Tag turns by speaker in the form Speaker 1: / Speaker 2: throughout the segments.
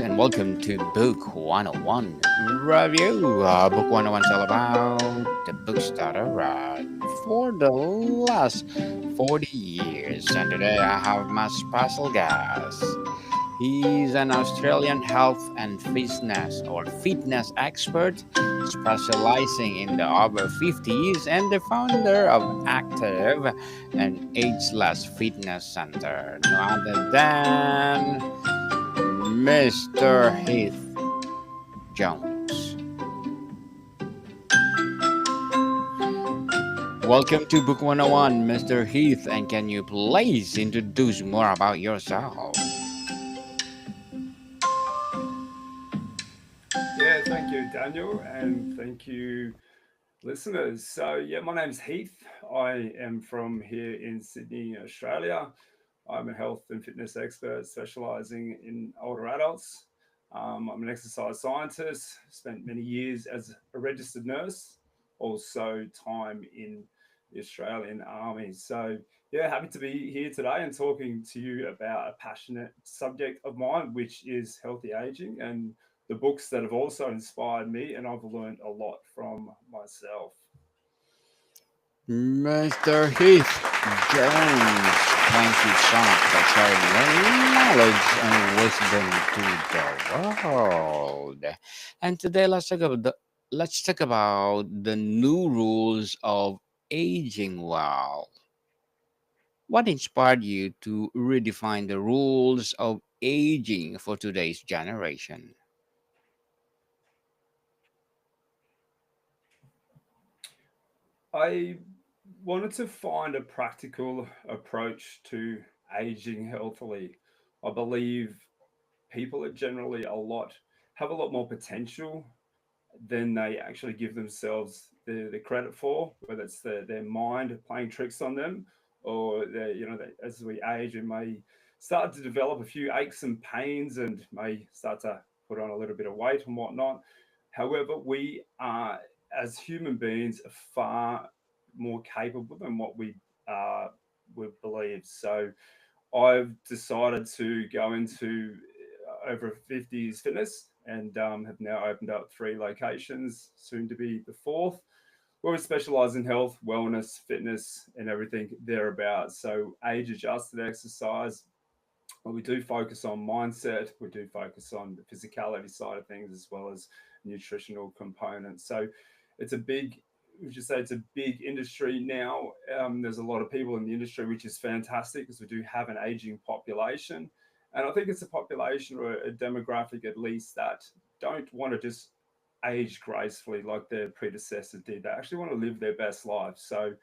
Speaker 1: and welcome to Book 101 Review. Book 101 is all about the books that I read for the last 40 years. And today I have my special guest. He's an Australian health and fitness expert specializing in the over 50s and the founder of Active and Ageless Fitness Center. No other than Mr. Heath Jones. Welcome to Book 101, Mr. Heath, and can you please introduce more about yourself?
Speaker 2: Yeah, thank you, Daniel, and thank you, listeners. My name's Heath. I am from here in Sydney, Australia. I'm a health and fitness expert specializing in older adults. I'm an exercise scientist, spent many years as a registered nurse, also time in the Australian Army. Happy to be here today and talking to you about a passionate subject of mine, which is healthy aging and the books that have also inspired me, and I've learned a lot from myself.
Speaker 1: Mr. Heath Jones, thank you so much for sharing your knowledge and wisdom to the world. And today let's talk about the new rules of aging well. What inspired you to redefine the rules of aging for today's generation?
Speaker 2: I wanted to find a practical approach to aging healthily. I believe people are generally have a lot more potential than they actually give themselves the credit for, whether it's their mind playing tricks on them, or as we age, we may start to develop a few aches and pains and may start to put on a little bit of weight and whatnot. However, we are, as human beings, far more capable than what we believe. So I've decided to go into over 50s fitness and have now opened up three locations, soon to be the fourth, where we specialize in health, wellness, fitness, and everything thereabouts. So, age adjusted exercise. Well, we do focus on mindset, we do focus on the physicality side of things as well as nutritional components. So, it's a big would you say it's a big industry now? There's a lot of people in the industry, which is fantastic because we do have an aging population. And I think it's a population or a demographic, at least, that don't want to just age gracefully like their predecessor did. They actually want to live their best life. So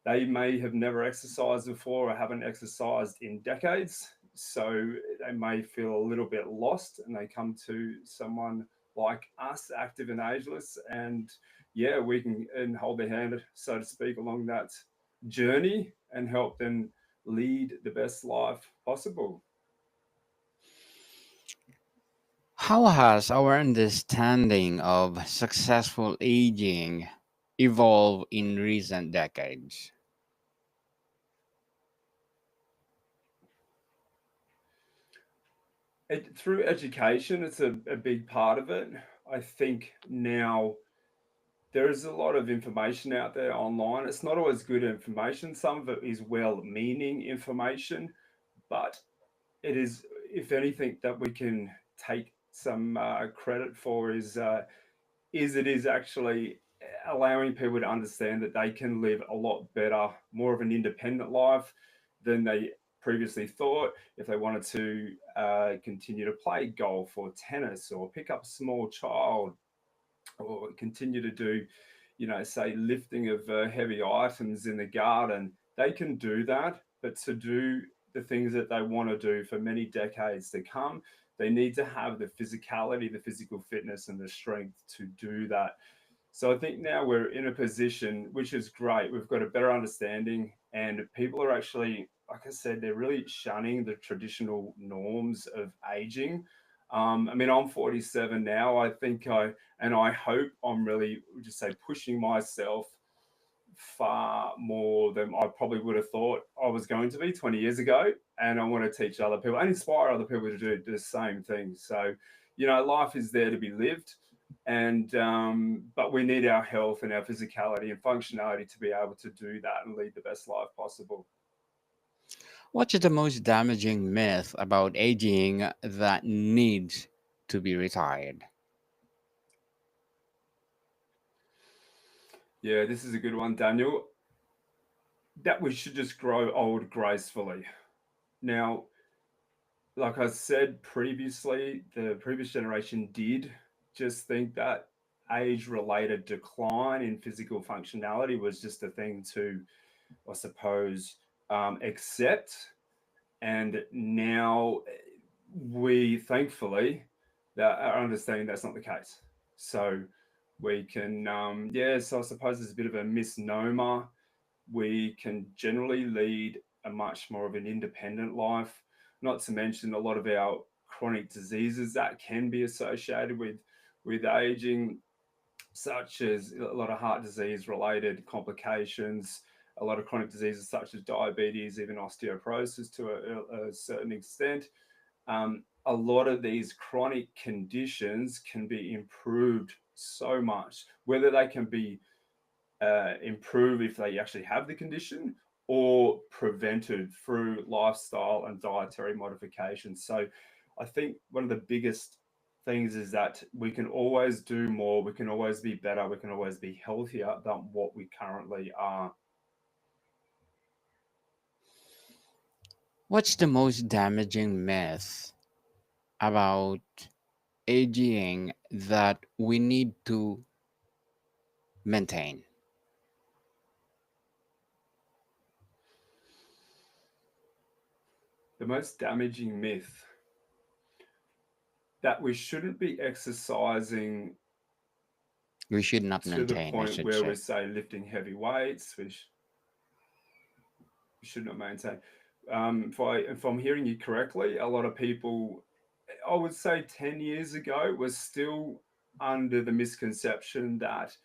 Speaker 2: they may have never exercised before or haven't exercised in decades. So they may feel a little bit lost and they come to someone like us, active and ageless, and we can and hold their hand, so to speak, along that journey and help them lead the best life possible.
Speaker 1: How has our understanding of successful aging evolved in recent decades?
Speaker 2: Through education, it's a big part of it. I think now there is a lot of information out there online. It's not always good information. Some of it is well meaning information, but it is, if anything, that we can take some credit for is it is actually allowing people to understand that they can live a lot better, more of an independent life than they previously thought. If they wanted to continue to play golf or tennis or pick up a small child or continue to do, say lifting of heavy items in the garden, they can do that. But to do the things that they want to do for many decades to come, they need to have the physicality, the physical fitness, and the strength to do that. So I think now we're in a position which is great. We've got a better understanding, and people are actually, like I said, they're really shunning the traditional norms of aging. I mean, I'm 47 now. I think I hope I'm really just say pushing myself far more than I probably would have thought I was going to be 20 years ago. And I want to teach other people and inspire other people to do the same thing. So, life is there to be lived. And but we need our health and our physicality and functionality to be able to do that and lead the best life possible.
Speaker 1: What's the most damaging myth about aging that needs to be retired?
Speaker 2: Yeah, this is a good one, Daniel. That we should just grow old gracefully. Now, like I said previously, the previous generation did just think that age related decline in physical functionality was just a thing to, I suppose, accept. And now we thankfully that are understanding that's not the case. So we can, yeah, so I suppose there's a bit of a misnomer. We can generally lead a much more of an independent life, not to mention a lot of our chronic diseases that can be associated with aging, such as a lot of heart disease related complications, a lot of chronic diseases such as diabetes, even osteoporosis to a certain extent. A lot of these chronic conditions can be improved so much, whether they can be improve if they actually have the condition or prevented through lifestyle and dietary modifications. So I think one of the biggest things is that we can always do more, we can always be better, we can always be healthier than what we currently are.
Speaker 1: What's the most damaging myth about aging that we need to maintain?
Speaker 2: The most damaging myth that we shouldn't be exercising
Speaker 1: We should not
Speaker 2: to the
Speaker 1: maintain, I
Speaker 2: point
Speaker 1: should
Speaker 2: where
Speaker 1: say.
Speaker 2: we say lifting heavy weights, we should not maintain. If I'm hearing you correctly, a lot of people, I would say 10 years ago, was still under the misconception that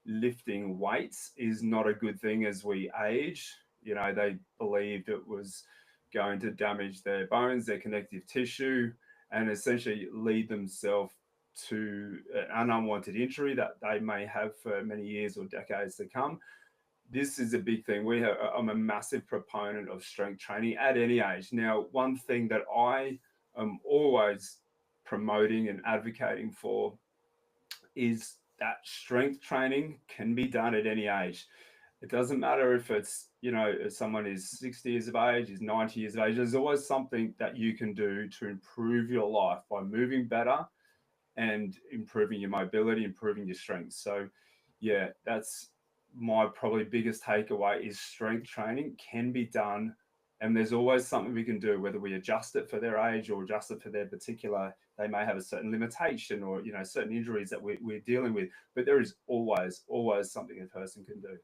Speaker 2: lifting weights is not a good thing as we age. They believed it was going to damage their bones, their connective tissue, and essentially lead themselves to an unwanted injury that they may have for many years or decades to come. This is a big thing. I'm a massive proponent of strength training at any age. Now, one thing that I am always promoting and advocating for is that strength training can be done at any age. It doesn't matter if it's, if someone is 60 years of age, is 90 years of age, there's always something that you can do to improve your life by moving better and improving your mobility, improving your strength. So, yeah, that's my probably biggest takeaway is strength training can be done. And there's always something we can do, whether we adjust it for their age or adjust it for their particular, they may have a certain limitation or, certain injuries that we're dealing with. But there is always something a person can do.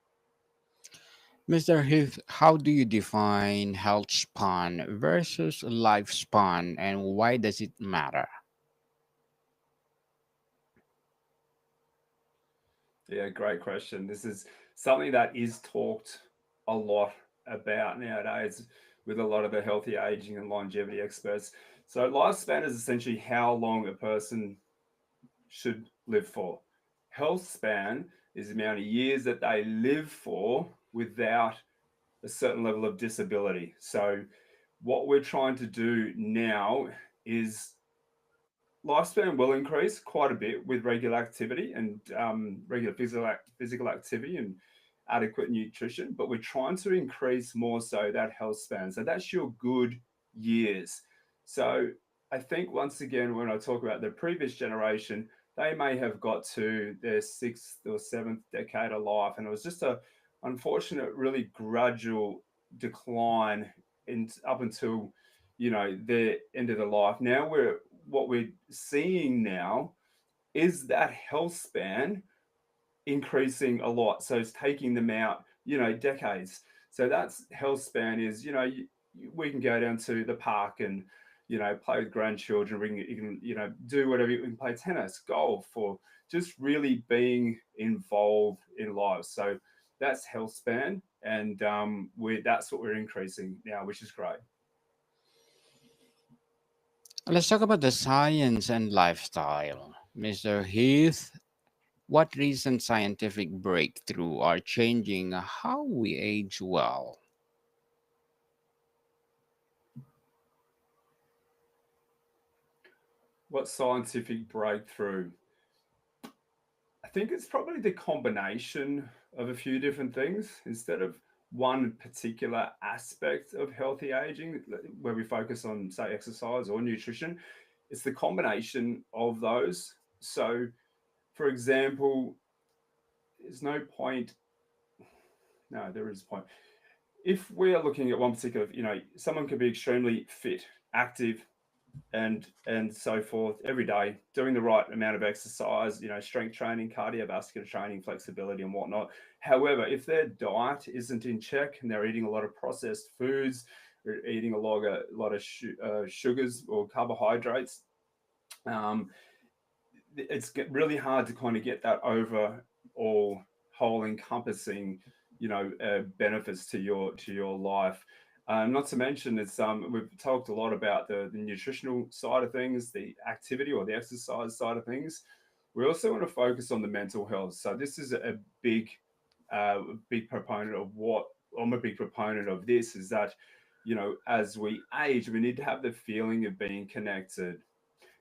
Speaker 1: Mr. Heath, how do you define health span versus lifespan and why does it matter?
Speaker 2: Yeah, great question. This is something that is talked a lot about nowadays with a lot of the healthy aging and longevity experts. So, lifespan is essentially how long a person should live for. Health span is the amount of years that they live for without a certain level of disability. So, what we're trying to do now is lifespan will increase quite a bit with regular activity and regular physical activity and adequate nutrition, but we're trying to increase more so that health span. So that's your good years. So I think once again, when I talk about the previous generation, they may have got to their sixth or seventh decade of life, and it was just a unfortunate, really gradual decline up until the end of the life. Now what we're seeing now is that health span increasing a lot. So it's taking them out, decades. So that's health span is, we can go down to the park and, play with grandchildren. We can, you can, do whatever. We can play tennis, golf, or just really being involved in life. So that's health span, and that's what we're increasing now, which is great.
Speaker 1: Let's talk about the science and lifestyle. Mr. Heath, what recent scientific breakthrough are changing how we age well?
Speaker 2: What scientific breakthrough? I think it's probably the combination of a few different things instead of one particular aspect of healthy aging where we focus on, say, exercise or nutrition. It's the combination of those. So, for example, there's no point, no, there is a point. If we are looking at one particular, someone could be extremely fit, active, and so forth every day, doing the right amount of exercise, strength training, cardiovascular training, flexibility, and whatnot. However, if their diet isn't in check and they're eating a lot of processed foods, they're eating a lot of sugars or carbohydrates, um, it's really hard to kind of get that overall whole encompassing benefits to your life. Not to mention, it's we've talked a lot about the nutritional side of things, the activity or the exercise side of things. We also want to focus on the mental health. So this is a big proponent of what I'm a big proponent of. This is that as we age, we need to have the feeling of being connected.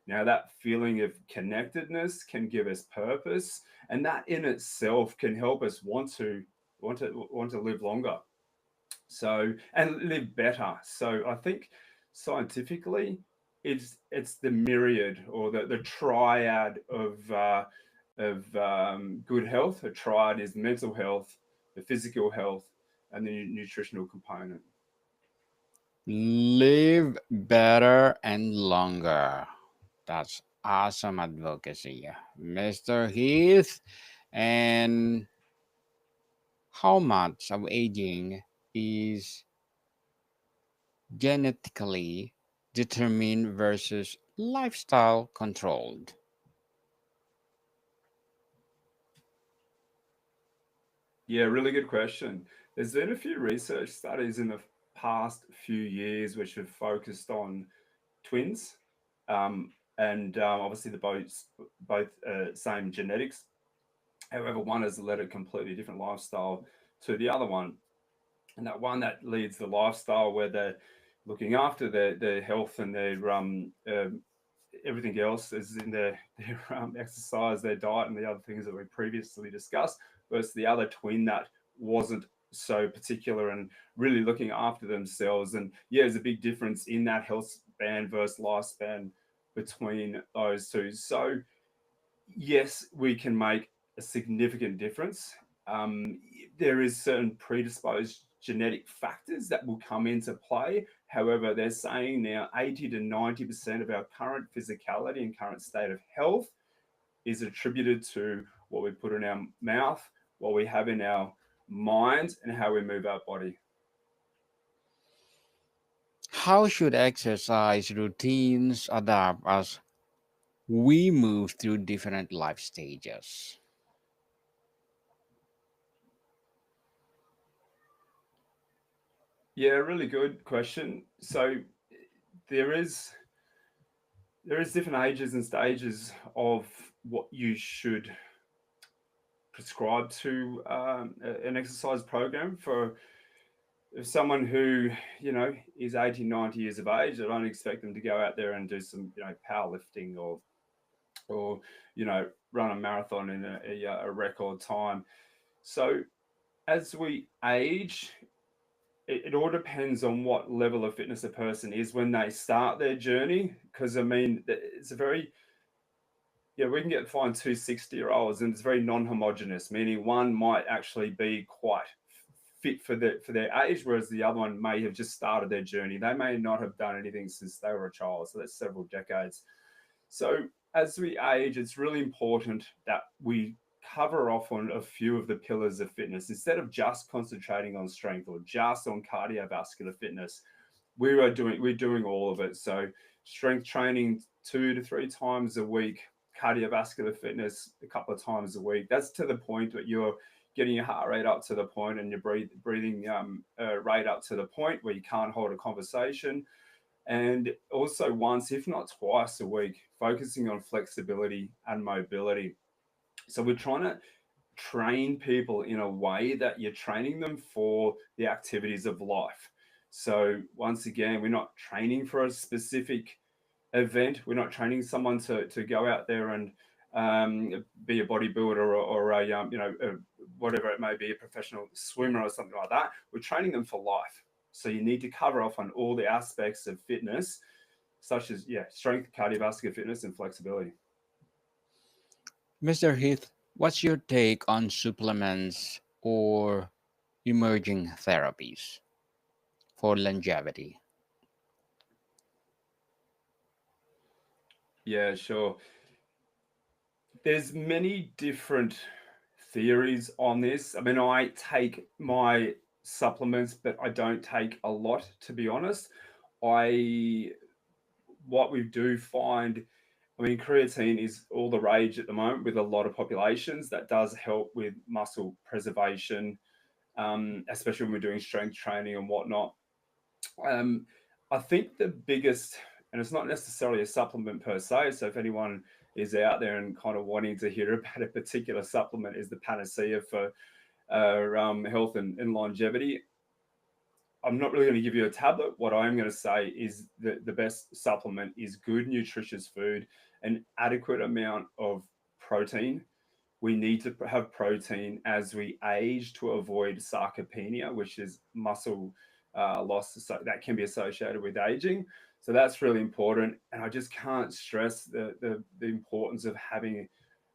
Speaker 2: Now, that feeling of connectedness can give us purpose, and that in itself can help us want to live longer. So and live better. So I think scientifically, it's the myriad or the triad of good health. A triad is mental health, the physical health, and the nutritional component.
Speaker 1: Live better and longer. That's awesome advocacy, Mr. Heath. And how much of aging is genetically determined versus lifestyle controlled?
Speaker 2: Yeah, really good question. There's been a few research studies in the past few years which have focused on twins, and obviously the both same genetics. However, one has led a completely different lifestyle to the other one, and that one that leads the lifestyle where they're looking after their health and their everything else is in their exercise, their diet, and the other things that we previously discussed, versus the other twin that wasn't so particular and really looking after themselves. And yeah, there's a big difference in that health span versus lifespan between those two. So yes, we can make a significant difference. There is certain predisposed genetic factors that will come into play. However, they're saying now 80 to 90% of our current physicality and current state of health is attributed to what we put in our mouth, what we have in our mind, and how we move our body.
Speaker 1: How should exercise routines adapt as we move through different life stages?
Speaker 2: Yeah, really good question. So there is there is different ages and stages of what you should prescribe to an exercise program for someone who is 80, 90 years of age. I don't expect them to go out there and do some powerlifting or run a marathon in a record time. So as we age, it all depends on what level of fitness a person is when they start their journey, because I mean it's a very we can get find 260-year-olds and it's very non-homogeneous, meaning one might actually be quite fit for their age, whereas the other one may have just started their journey. They may not have done anything since they were a child, so that's several decades. So as we age, it's really important that we cover off on a few of the pillars of fitness instead of just concentrating on strength or just on cardiovascular fitness. We're doing all of it. So strength training 2 to 3 times a week, cardiovascular fitness a couple of times a week. That's to the point that getting your heart rate up to the point and your breathing rate up to the point where you can't hold a conversation. And also once, if not twice a week, focusing on flexibility and mobility. So we're trying to train people in a way that you're training them for the activities of life. So once again, we're not training for a specific event. We're not training someone to go out there and be a bodybuilder or a whatever it may be, a professional swimmer or something like that. We're training them for life. So you need to cover off on all the aspects of fitness, such as strength, cardiovascular fitness, and flexibility.
Speaker 1: Mr. Heath, what's your take on supplements or emerging therapies for longevity?
Speaker 2: Yeah, sure. There's many different theories on this. I mean, I take my supplements, but I don't take a lot, to be honest. I what we do find, I mean, creatine is all the rage at the moment with a lot of populations. That does help with muscle preservation, especially when we're doing strength training and whatnot. Um, I think the biggest, and it's not necessarily a supplement per se. So if anyone is out there and kind of wanting to hear about a particular supplement, is the panacea for health and longevity. I'm not really going to give you a tablet. What I'm going to say is that the best supplement is good, nutritious food, an adequate amount of protein. We need to have protein as we age to avoid sarcopenia, which is muscle loss. So that can be associated with aging. So that's really important. And I just can't stress the importance of having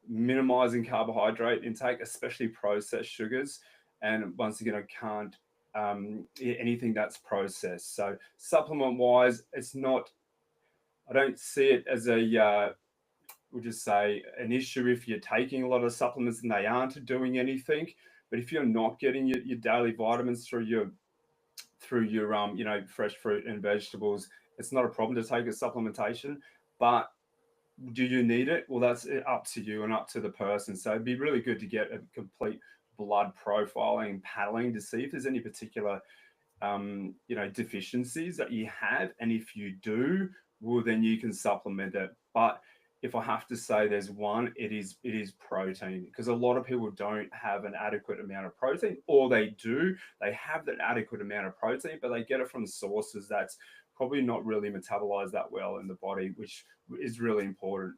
Speaker 2: minimizing carbohydrate intake, especially processed sugars. And once again, I can't anything that's processed. So supplement wise, it's not. I don't see it as a we'll just say an issue if you're taking a lot of supplements and they aren't doing anything. But if you're not getting your daily vitamins through your fresh fruit and vegetables, it's not a problem to take a supplementation. But do you need it? Well, that's up to you and up to the person. So it'd be really good to get a complete blood profiling and paddling to see if there's any particular deficiencies that you have, and if you do, well, then you can supplement it. But if I have to say there's one, it is protein, because a lot of people don't have an adequate amount of protein, or they do, they have an adequate amount of protein, but they get it from sources that's probably not really metabolized that well in the body, which is really important.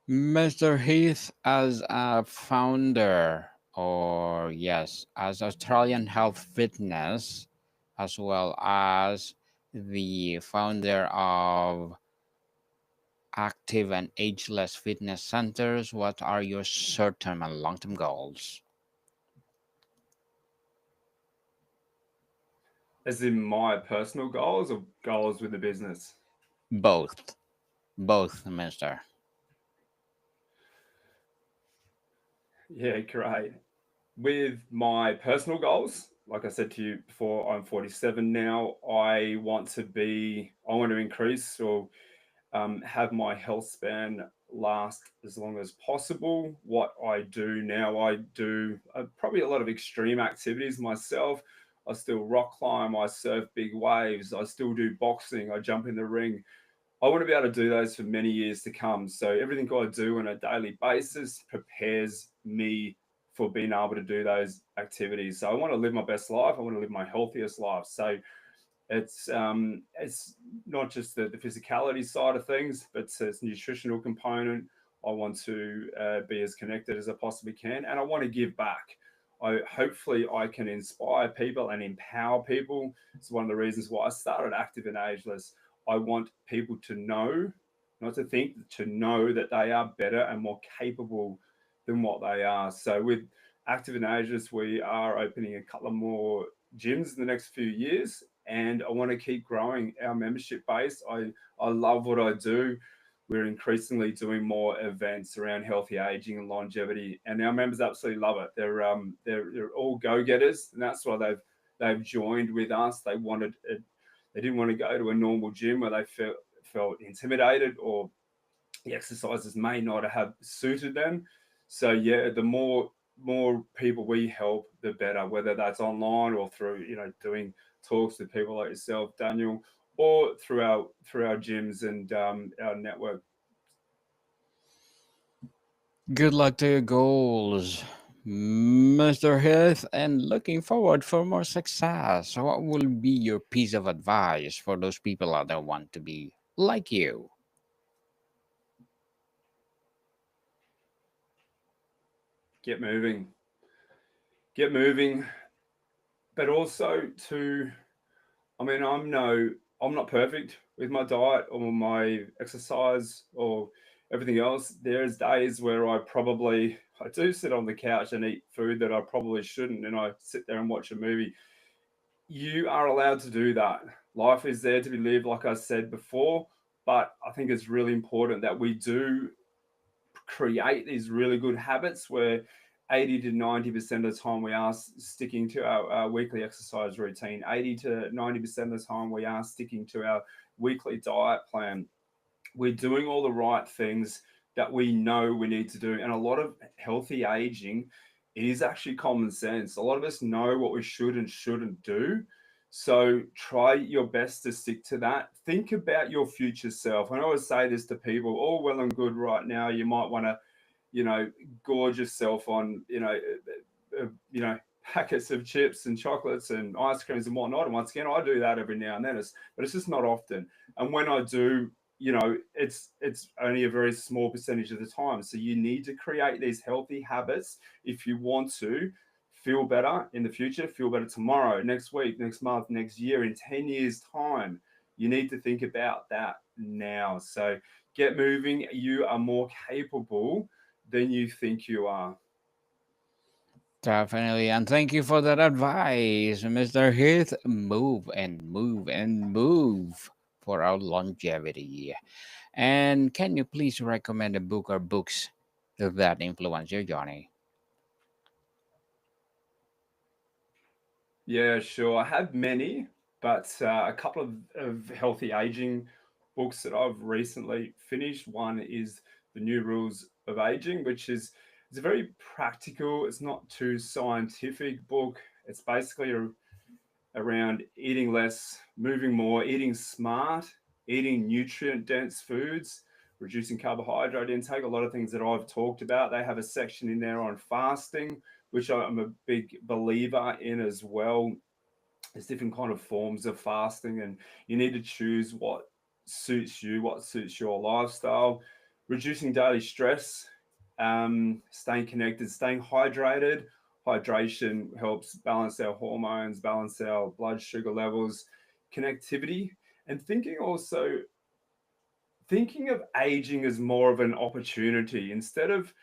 Speaker 1: Mr. Heath, as a founder, or yes, as Australian Health Fitness, as well as the founder of active and ageless fitness centers, what are your short-term and long-term goals?
Speaker 2: As in my personal goals or goals with the business?
Speaker 1: Both, both, Mister.
Speaker 2: Yeah, great. With my personal goals, like I said to you before, I'm 47 now. I want to increase or have my health span last as long as possible. What I do now, I do probably a lot of extreme activities myself. I still rock climb, I surf big waves, I still do boxing, I jump in the ring. I want to be able to do those for many years to come. So everything I do on a daily basis prepares me for being able to do those activities. So I want to live my best life. I want to live my healthiest life. So it's not just the physicality side of things, but it's nutritional component. I want to be as connected as I possibly can, and I want to give back. Hopefully I can inspire people and empower people. It's one of the reasons why I started Active and Ageless. I want people to know, not to think, to know that they are better and more capable than what they are. So with Active and Ageless, we are opening a couple of more gyms in the next few years, and I want to keep growing our membership base. I love what I do. We're increasingly doing more events around healthy aging and longevity, and our members absolutely love it. They're all go getters, and that's why they've joined with us. They didn't want to go to a normal gym where they felt intimidated, or the exercises may not have suited them. So yeah, the more people we help, the better. Whether that's online or through doing talks with people like yourself, Daniel, or through our gyms and our network.
Speaker 1: Good luck to your goals, Mr. Heath, and looking forward for more success. What will be your piece of advice for those people out there want to be like you?
Speaker 2: Get moving, get moving, but also to I mean, I'm not perfect with my diet or my exercise or everything else. There's days where I do sit on the couch and eat food that I probably shouldn't, and I sit there and watch a movie. You are allowed to do that. Life is there to be lived, like I said before. But I think it's really important that we do create these really good habits where 80 to 90% of the time we are sticking to our weekly exercise routine. 80 to 90% of the time we are sticking to our weekly diet plan. We're doing all the right things that we know we need to do. And a lot of healthy aging is actually common sense. A lot of us know what we should and shouldn't do. So try your best to stick to that. Think about your future self. I always say this to people, all well and good right now. You might want to you know, gorge yourself on, packets of chips and chocolates and ice creams and whatnot. And once again, I do that every now and then, but it's just not often. And when I do, it's only a very small percentage of the time. So you need to create these healthy habits if you want to feel better in the future, feel better tomorrow, next week, next month, next year, in 10 years' time. You need to think about that now. So get moving. You are more capable than you think you are.
Speaker 1: Definitely, and thank you for that advice, Mr. Heath. Move and move and move for our longevity. And can you please recommend a book or books that influence your journey?
Speaker 2: Yeah, sure. I have many, but a couple of healthy aging books that I've recently finished. One is The New Rules of Aging, which is it's a very practical, it's not too scientific book. It's basically around eating less, moving more, eating smart, eating nutrient dense foods, reducing carbohydrate intake, a lot of things that I've talked about. They have a section in there on fasting, which I'm a big believer in as well. There's different kind of forms of fasting, and you need to choose what suits you, what suits your lifestyle. Reducing daily stress, staying connected, staying hydrated. Hydration helps balance our hormones, balance our blood sugar levels, connectivity, and thinking of aging as more of an opportunity instead of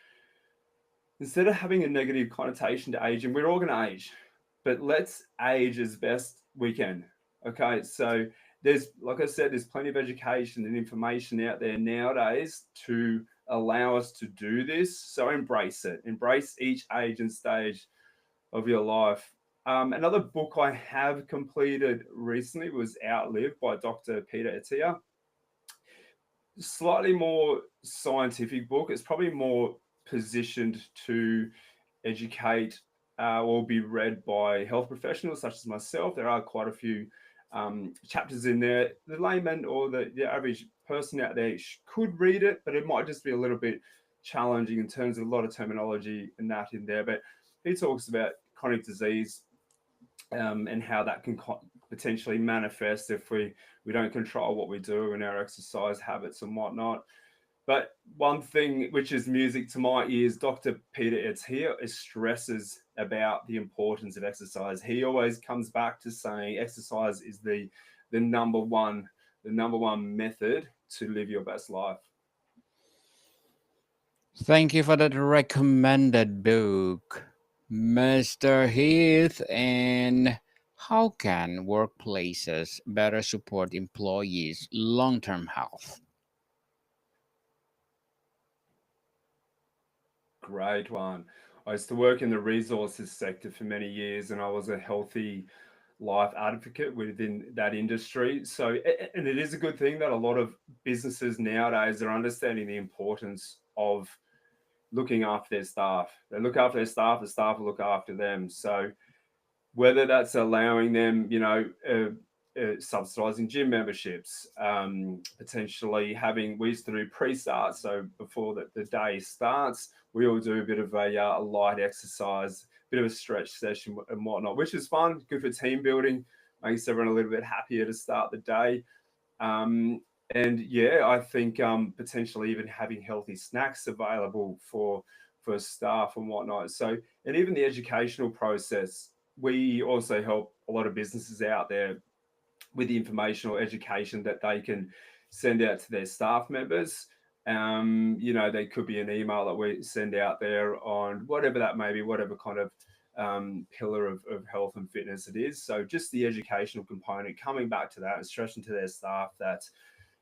Speaker 2: having a negative connotation to aging. We're all going to age, but let's age as best we can. Okay, so there's, like I said, there's plenty of education and information out there nowadays to allow us to do this. So embrace it, embrace each age and stage of your life. Another book I have completed recently was Outlive by Dr. Peter Attia. Slightly more scientific book. It's probably more positioned to educate or be read by health professionals such as myself. There are quite a few chapters in there. The layman or the average person out there could read it, but it might just be a little bit challenging in terms of a lot of terminology and that in there. But he talks about chronic disease and how that can potentially manifest if we don't control what we do and our exercise habits and whatnot. But one thing which is music to my ears, Dr. Peter Attia stresses about the importance of exercise. He always comes back to saying exercise is the number one method to live your best life.
Speaker 1: Thank you for that recommended book, Mr. Heath. And how can workplaces better support employees' long term health?
Speaker 2: Great one. I used to work in the resources sector for many years, and I was a healthy life advocate within that industry. So, and it is a good thing that a lot of businesses nowadays are understanding the importance of looking after their staff. They look after their staff, the staff will look after them. So whether that's allowing them, subsidizing gym memberships, potentially having, we used to do pre-start. So before the day starts, we all do a bit of a light exercise, bit of a stretch session and whatnot, which is fun, good for team building, makes everyone a little bit happier to start the day. Um, and yeah, I think potentially even having healthy snacks available for staff and whatnot. So, and even the educational process, we also help a lot of businesses out there with the informational education that they can send out to their staff members. There could be an email that we send out there on whatever that may be, whatever kind of pillar of health and fitness it is. So just the educational component, coming back to that and stressing to their staff that,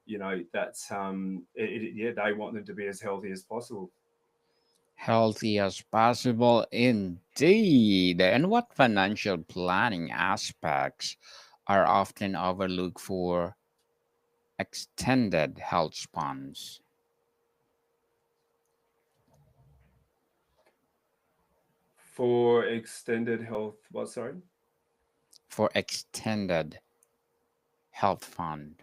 Speaker 2: yeah, they want them to be as healthy as possible.
Speaker 1: Healthy as possible indeed. And what financial planning aspects are often overlooked for extended health spans?
Speaker 2: For extended health, what, sorry?
Speaker 1: For extended health fund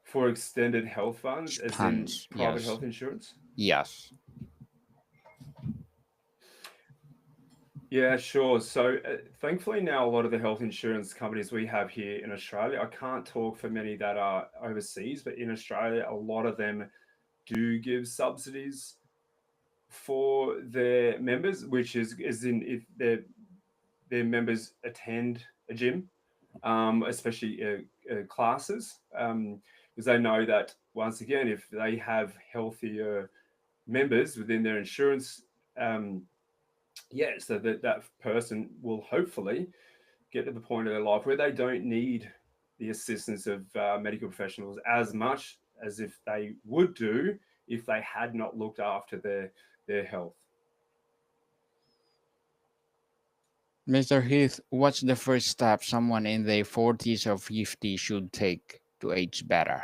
Speaker 2: For extended health funds, as in
Speaker 1: spans,
Speaker 2: private
Speaker 1: yes,
Speaker 2: health insurance?
Speaker 1: yes.
Speaker 2: Yeah, sure. So, thankfully, now a lot of the health insurance companies we have here in Australia, I can't talk for many that are overseas, but in Australia, a lot of them do give subsidies for their members, which is in if their members attend a gym, especially classes, because they know that once again, if they have healthier members within their insurance, um, yeah, so that person will hopefully get to the point of their life where they don't need the assistance of medical professionals as much as if they would do if they had not looked after their health.
Speaker 1: Mr. Heath, what's the first step someone in their 40s or 50s should take to age better?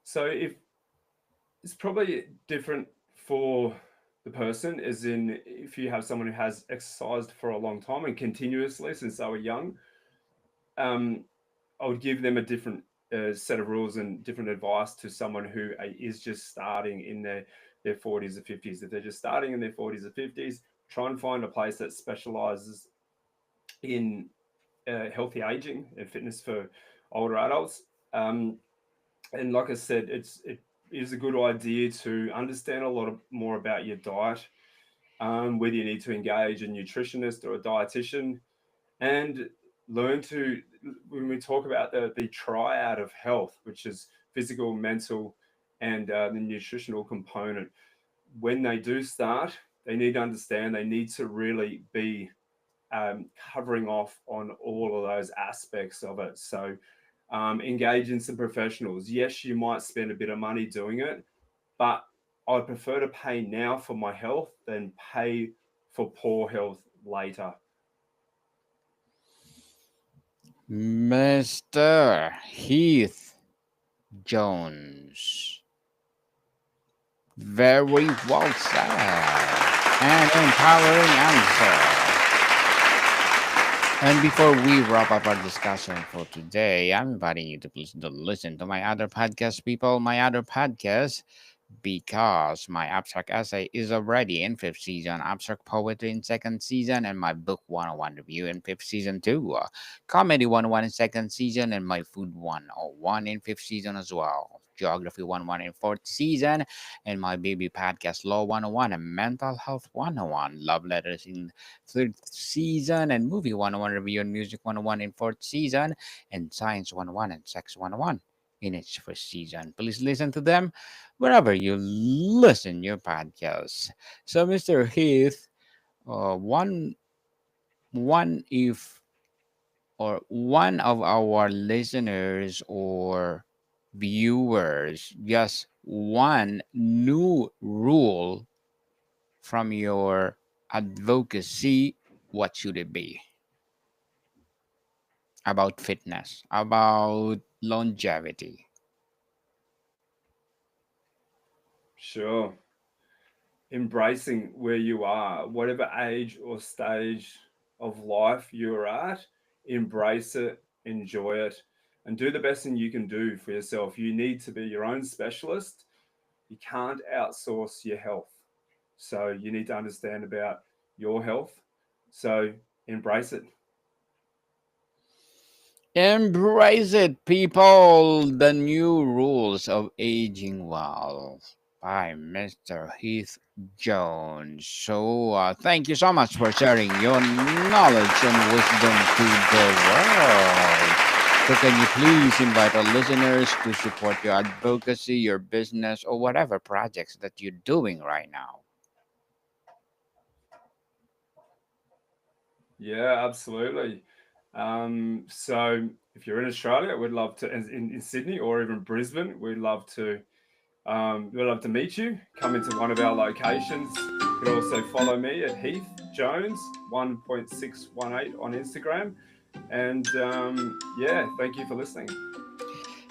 Speaker 2: So if it's probably different for the person, as in if you have someone who has exercised for a long time and continuously since they were young, um, I would give them a different set of rules and different advice to someone who is just starting in their 40s or 50s. If they're just starting in their 40s or 50s, try and find a place that specializes in healthy aging and fitness for older adults. And like I said, it is a good idea to understand a lot more about your diet, whether you need to engage a nutritionist or a dietitian, and learn to, when we talk about the triad of health, which is physical, mental, and the nutritional component, when they do start, they need to understand they need to really be covering off on all of those aspects of it. So, engage in some professionals. Yes, you might spend a bit of money doing it, but I'd prefer to pay now for my health than pay for poor health later.
Speaker 1: Mr. Heath Jones. Very well said. And empowering answer. And before we wrap up our discussion for today, I'm inviting you to please to listen to my other podcast, people. My other podcast, because my abstract essay is already in fifth season, abstract poetry in second season, and my book 101 review in fifth season too. Comedy 101 in second season, and my food 101 in fifth season as well. Geography 101 in fourth season, and my baby podcast Law 101 and Mental Health 101. Love letters in third season, and movie 101 review and music 101 in fourth season, and science 101 and sex 101 in its first season. Please listen to them wherever you listen your podcasts. So, Mr. Heath, one if or one of our listeners or viewers just one new rule from your advocacy, what should it be? about fitness, about longevity.
Speaker 2: Sure. Embracing where you are, whatever age or stage of life you're at, embrace it, enjoy it, and do the best thing you can do for yourself. You need to be your own specialist. You can't outsource your health. So you need to understand about your health. So embrace it.
Speaker 1: Embrace it, people. The new rules of aging well by Mr. Heath Jones. So, thank you so much for sharing your knowledge and wisdom to the world. So, can you please invite our listeners to support your advocacy, your business, or whatever projects that you're doing right now?
Speaker 2: Yeah, absolutely. So if you're in Australia, we'd love to, in Sydney or even Brisbane, we'd love to meet you. Come into one of our locations. You can also follow me at Heath Jones 1.618 on Instagram. And yeah, thank you for listening.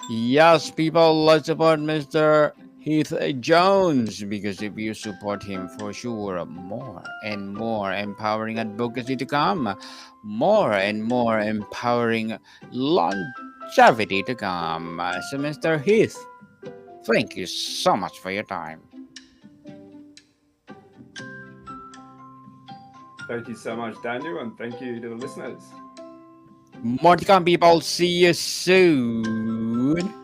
Speaker 1: Yes, people, let's support Mr. Heath Jones because if you support him, for sure, more and more empowering advocacy to come, more and more empowering longevity to come. So, Mr. Heath, thank you so much for your time.
Speaker 2: Thank you so much, Daniel, and thank you to the listeners.
Speaker 1: More to come, people. See you soon.